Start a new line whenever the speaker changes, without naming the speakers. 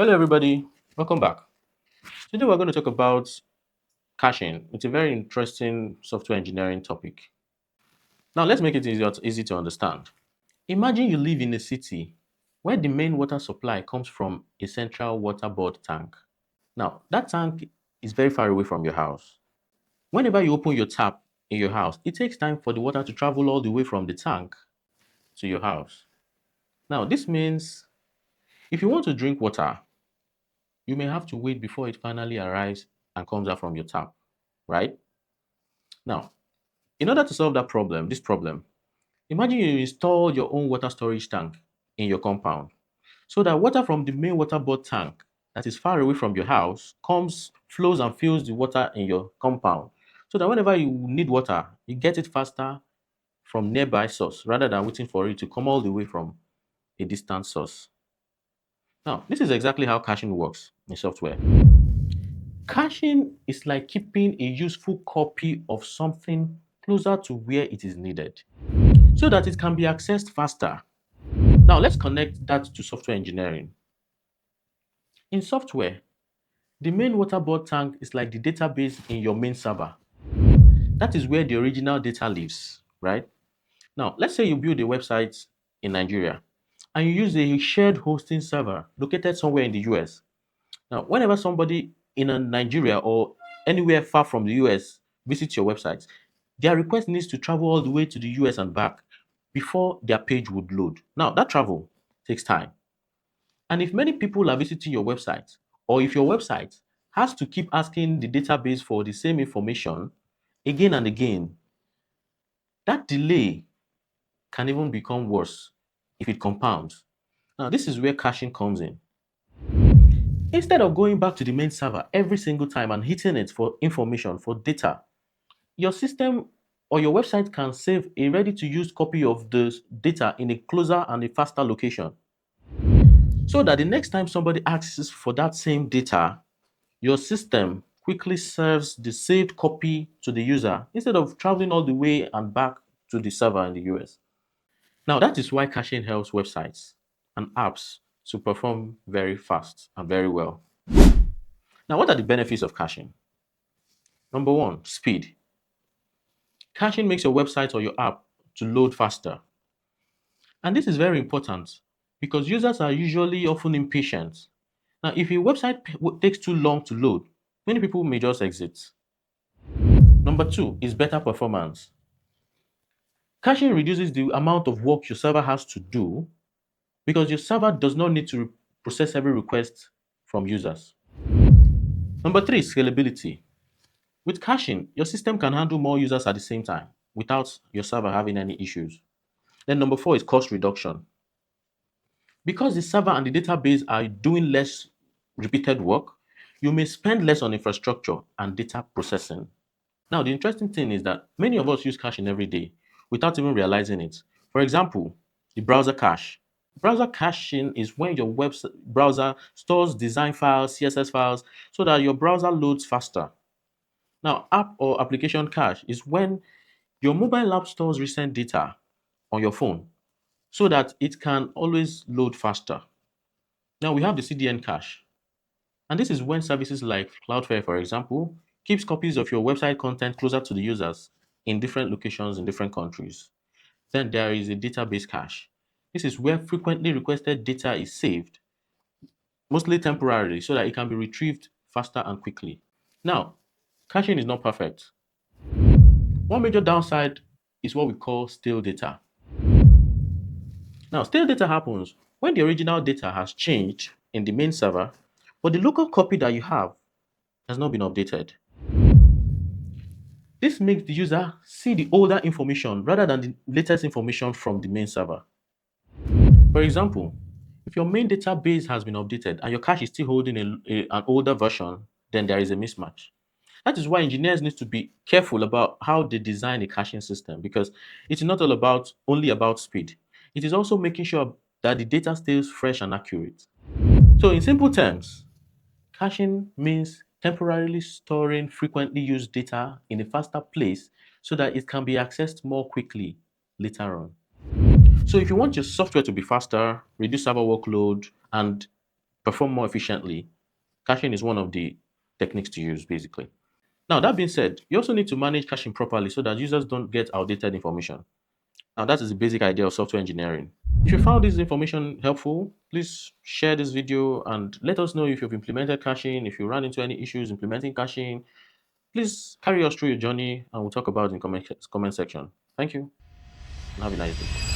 Hello, everybody. Welcome back. Today, we're going to talk about caching. It's a very interesting software engineering topic. Now, let's make it easy to understand. Imagine you live in a city where the main water supply comes from a central water board tank. Now, that tank is very far away from your house. Whenever you open your tap in your house, it takes time for the water to travel all the way from the tank to your house. Now, this means if you want to drink water, you may have to wait before it finally arrives and comes out from your tap, right? Now, in order to solve this problem, imagine you install your own water storage tank in your compound so that water from the main water board tank that is far away from your house flows and fills the water in your compound so that whenever you need water, you get it faster from nearby source rather than waiting for it to come all the way from a distant source. Now, this is exactly how caching works in software. Caching is like keeping a useful copy of something closer to where it is needed so that it can be accessed faster. Now, let's connect that to software engineering. In software, the main water board tank is like the database in your main server. That is where the original data lives, right? Now, let's say you build a website in Nigeria and you use a shared hosting server located somewhere in the US. Now, whenever somebody in Nigeria or anywhere far from the US visits your website, their request needs to travel all the way to the US and back before their page would load. Now, that travel takes time. And if many people are visiting your website, or if your website has to keep asking the database for the same information again and again, that delay can even become worse if it compounds. Now, this is where caching comes in. Instead of going back to the main server every single time and hitting it for information, for data, your system or your website can save a ready to use copy of the data in a closer and a faster location. So that the next time somebody asks for that same data, your system quickly serves the saved copy to the user instead of traveling all the way and back to the server in the US. Now, that is why caching helps websites and apps to perform very fast and very well. Now, what are the benefits of caching? Number one, speed. Caching makes your website or your app to load faster. And this is very important because users are usually often impatient. Now, if your website takes too long to load, many people may just exit. Number two is better performance. Caching reduces the amount of work your server has to do because your server does not need to process every request from users. Number three is scalability. With caching, your system can handle more users at the same time without your server having any issues. Then number four is cost reduction. Because the server and the database are doing less repeated work, you may spend less on infrastructure and data processing. Now, the interesting thing is that many of us use caching every day without even realizing it. For example, the browser cache. Browser caching is when your browser stores design files, CSS files, so that your browser loads faster. Now, app or application cache is when your mobile app stores recent data on your phone so that it can always load faster. Now, we have the CDN cache, and this is when services like Cloudflare, for example, keeps copies of your website content closer to the users in different locations in different countries. Then there is a database cache. This is where frequently requested data is saved, mostly temporarily, so that it can be retrieved faster and quickly. Now, caching is not perfect. One major downside is what we call stale data. Now, stale data happens when the original data has changed in the main server, but the local copy that you have has not been updated. This makes the user see the older information rather than the latest information from the main server. For example, if your main database has been updated and your cache is still holding an older version, then there is a mismatch. That is why engineers need to be careful about how they design a caching system because it is not all about only about speed. It is also making sure that the data stays fresh and accurate. So in simple terms, caching means temporarily storing frequently used data in a faster place so that it can be accessed more quickly later on. So if you want your software to be faster, reduce server workload, and perform more efficiently, caching is one of the techniques to use basically. Now, that being said, you also need to manage caching properly so that users don't get outdated information. Now, that is the basic idea of software engineering. If you found this information helpful, please share this video and let us know if you've implemented caching, if you ran into any issues implementing caching. Please carry us through your journey and we'll talk about it in comment section. Thank you and have a nice day.